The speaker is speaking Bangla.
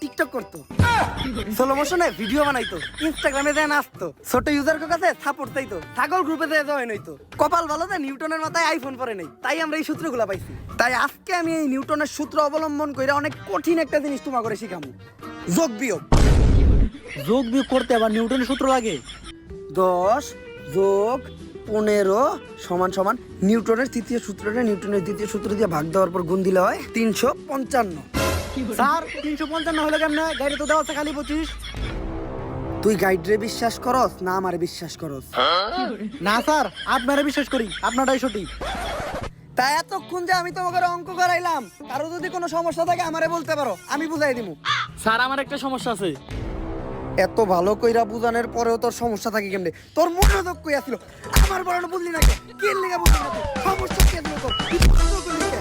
টিকটক করতো, স্লো মোশনে ভিডিও বানাইতো, ইনস্টাগ্রামে যায় নাচতো, ছোট ইউজার কাছে সাপোর্ট চাইতো, ছাগল গ্রুপে যায় জয়েন হইতো। কপাল ভালো যে নিউটনের মাথায় আইফোন পরে নাই, তাই আমরা এই সূত্রগুলা পাইছি। তাই আজকে আমি এই নিউটনের সূত্র অবলম্বন করে অনেক কঠিন একটা জিনিস তোমাকে করে শিখামু, যোগ বিয়োগ। যোগ বিয়োগ করতে আবার নিউটনের সূত্র লাগে? 10 যোগ 15 সমান সমান নিউটনের তৃতীয় সূত্রটা নিউটনের দ্বিতীয় সূত্র দিয়ে ভাগ দেওয়ার পর গুণ দিলে হয় 355। স্যার 355 হলো কেমনে? গাড়ি তো দেওয়া আছে খালি 25। তুই গাইডরে বিশ্বাস করস না আমারে বিশ্বাস করস? না স্যার, আপনারা বিশ্বাস করি, আপনারাই সঠিক। তাই এতক্ষণ যে আমি তোমাকে অঙ্ক করাইলাম, কারো যদি কোনো সমস্যা থাকে আমারে বলতে পারো, আমি বুঝাই দিমু। স্যার আমার একটা সমস্যা আছে। এত ভালো কইরা বুঝানোর পরেও তোর সমস্যা থাকে কেমনে? তোর মনোযোগ কই আছিল? আমার বড় বুঝলি না, কে লেগা বুঝলি না? সমস্যা কে দিল তোর? তুই প্রশ্ন করলি কে?